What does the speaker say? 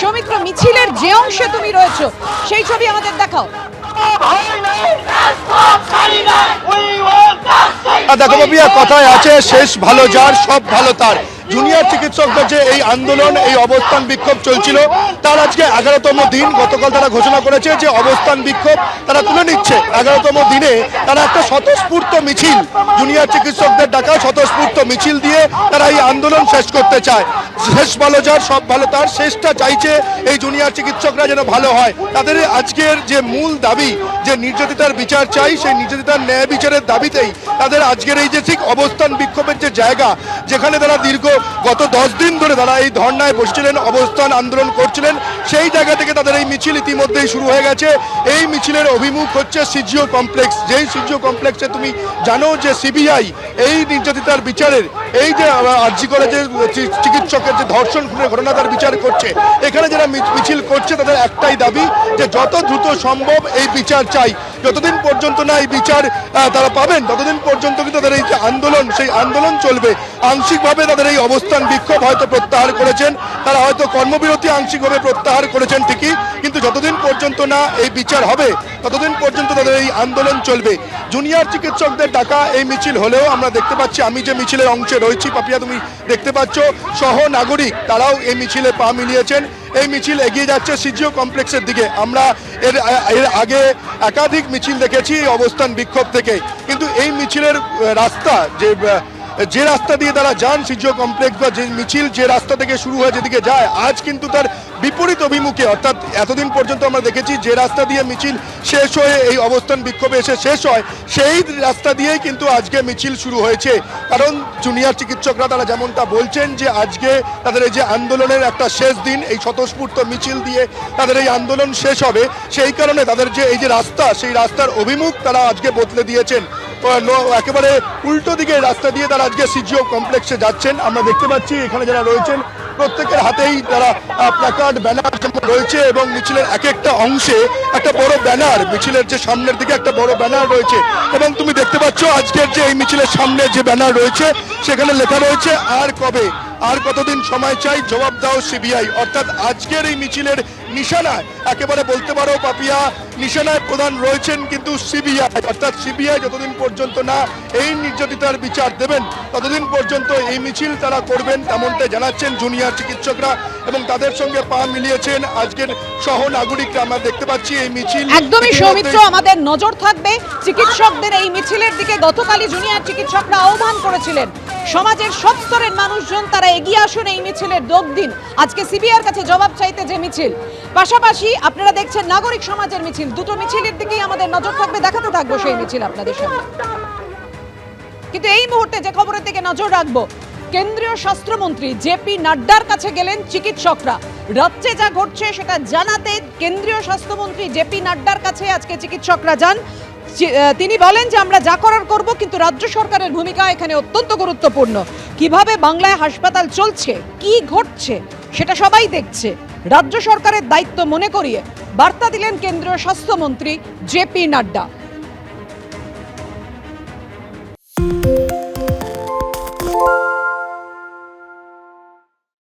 সৌমিত্র, মিছিলের যে অংশে তুমি রয়েছো সেই ছবি আমাদের দেখাও। দেখো বাপিয়া, কথায় আছে শেষ ভালো যার সব ভালো তার। জুনিয়র চিকিৎসকদের যে এই আন্দোলন, এই অবস্থান বিক্ষোভ চলছিল, তার আজকে 11তম দিন। গতকাল তারা ঘোষণা করেছে যে অবস্থান বিক্ষোভ তারা তুলে নিচ্ছে। 11তম দিনে তারা একটা স্বতঃস্ফূর্ত মিছিল, জুনিয়র চিকিৎসকদের ডাকা স্বতঃস্ফূর্ত মিছিল দিয়ে তারা এই আন্দোলন শেষ করতে চায়। শেষ ভালো যার সব ভালো তার, শেষটা চাইছে এই জুনিয়র চিকিৎসকরা যেন ভালো হয়। তাদের আজকের যে মূল দাবি, যে নির্যাতিতার বিচার চাই, সেই নির্যাতিতার ন্যায় বিচারের দাবিতেই তাদের আজকের এই যে ঠিক অবস্থান বিক্ষোভের যে জায়গা, যেখানে তারা দীর্ঘ গত 10 দিন ধরে তারা এই ধর্নায় বসছিলেন, অবস্থান আন্দোলন করছিলেন, সেই জায়গা থেকে তাদের এই মিছিল ইতিমধ্যেই শুরু হয়ে গেছে। এই মিছিলের অভিমুখ হচ্ছে সিজিও কমপ্লেক্স। যেই সিজিও কমপ্লেক্সে তুমি জানো যে সিবিআই এই নির্যাতিতার বিচারের, এই যে আরজি করে যে চিকিৎসকের যে ধর্ষণ খুনের ঘটনা তার বিচার করছে, এখানে যারা মিছিল করছে তাদের একটাই দাবি যে যত দ্রুত সম্ভব এই বিচার চাই। যতদিন পর্যন্ত না এই বিচার তারা পাবেন, ততদিন পর্যন্ত কিন্তু তাদের এই যে আন্দোলন, সেই আন্দোলন চলবে। আংশিকভাবে তাদের এই অবস্থান বিক্ষোভ হয়তো প্রত্যাহার করেছেন, তারা হয়তো কর্মবিরতি আংশিকভাবে প্রত্যাহার করেছেন ঠিকই, কিন্তু যতদিন পর্যন্ত না এই বিচার হবে ততদিন পর্যন্ত তাদের এই আন্দোলন চলবে। জুনিয়র চিকিৎসকদের ডাকা এই মিছিল হলেও আমরা দেখতে পাচ্ছি, আমি যে মিছিলের অংশে রয়েছি পাপিয়া, তুমি দেখতে পাচ্ছ সহ নাগরিক তারাও এই মিছিলে পা মিলিয়েছেন। এই মিছিল এগিয়ে যাচ্ছে সিজিও কমপ্লেক্সের দিকে। আমরা এর আগে একাধিক মিছিল দেখেছি অবস্থান বিক্ষোভ থেকে, কিন্তু এই মিছিলের রাস্তা, যে রাস্তা দিয়ে তারা যান সিজিও কমপ্লেক্স, বা যে মিছিল যে রাস্তা থেকে শুরু হয়ে যেদিকে যায়, আজ কিন্তু তার বিপরীত অভিমুখে। অর্থাৎ এতদিন পর্যন্ত আমরা দেখেছি যে রাস্তা দিয়ে মিছিল শেষ হয়ে এই অবস্থান বিক্ষোভে এসে শেষ হয়, সেই রাস্তা দিয়েই কিন্তু আজকে মিছিল শুরু হয়েছে। কারণ জুনিয়র চিকিৎসকরা তারা যেমনটা বলছেন যে আজকে তাদের এই যে আন্দোলনের একটা শেষ দিন, এই স্বতঃস্ফূর্ত মিছিল দিয়ে তাদের এই আন্দোলন শেষ হবে, সেই কারণে তাদের যে এই যে রাস্তা, সেই রাস্তার অভিমুখ তারা আজকে বদলে দিয়েছেন। একেবারে উল্টো দিকে রাস্তা দিয়ে তারা আজকে সিজিও কমপ্লেক্সে যাচ্ছেন। আমরা দেখতে পাচ্ছি এখানে যারা রয়েছেন প্রত্যেকের হাতেই তারা প্ল্যাকার্ড, ব্যানার রয়েছে, এবং মিছিলের এক একটা অংশে একটা বড় ব্যানার, মিছিলের যে সামনের দিকে একটা বড় ব্যানার রয়েছে। এবং তুমি দেখতে পাচ্ছ আজকের যে এই মিছিলের সামনে যে ব্যানার রয়েছে, সেখানে লেখা রয়েছে আর কবে, আর কতদিন সময় চাই, জবাব দাও সিবিআই। অর্থাৎ আজকের এই মিছিলের নিশানায় একেবারে বলতে পারো পাপিয়া, নিশানায় প্রধান রয়েছেন কিন্তু সিবিআই। অর্থাৎ সিবিআই যতদিন পর্যন্ত না এই নির্যাতিতার বিচার দেবেন, ততদিন পর্যন্ত এই মিছিল তারা করবেন, তেমনটাই জানাচ্ছেন জুনিয়র চিকিৎসকরা, এবং তাদের সঙ্গে পা মিলিয়েছেন আজকের সহ নাগরিকরা। আমরা দেখতে পাচ্ছি এই মিছিল একদমই সৌমিত্র, আমাদের নজর থাকবে চিকিৎসকদের এই মিছিলের দিকে। গতকালই জুনিয়র চিকিৎসকরা আহ্বান করেছিলেন সমাজের সব স্তরের মানুষজন তারা এগিয়ে আসুন এই মিছিলের যোগ দিন। আজকে সিবিআইয়ের কাছে জবাব চাইতে যে মিছিল, পাশাপাশি আপনারা দেখছেন নাগরিক সমাজের মিছিল, দুটো মিছিলের দিকেই আমাদের নজর থাকবে, দেখাতে থাকবো সেই মিছিল আপনাদের সামনে। কিন্তু এই মুহূর্তে যে খবরের দিকে নজর রাখবো, কেন্দ্রীয় স্বাস্থ্যমন্ত্রী জেপি নাড্ডার কাছে গেলেন চিকিৎসকরা। রাজ্যে যা ঘটছে সেটা জানাতে কেন্দ্রীয় স্বাস্থ্যমন্ত্রী জেপি নাড্ডার কাছে আজকে চিকিৎসকরা যান। তিনি বলেন যে আমরা যা করার করব, কিন্তু রাজ্য সরকারের ভূমিকা এখানে অত্যন্ত গুরুত্বপূর্ণ। কিভাবে বাংলায় হাসপাতাল চলছে, কি ঘটছে সেটা সবাই দেখছে, রাজ্য সরকারের দায়িত্ব মনে করিয়ে বার্তা দিলেন কেন্দ্রীয় স্বাস্থ্যমন্ত্রী জেপি নাড্ডা।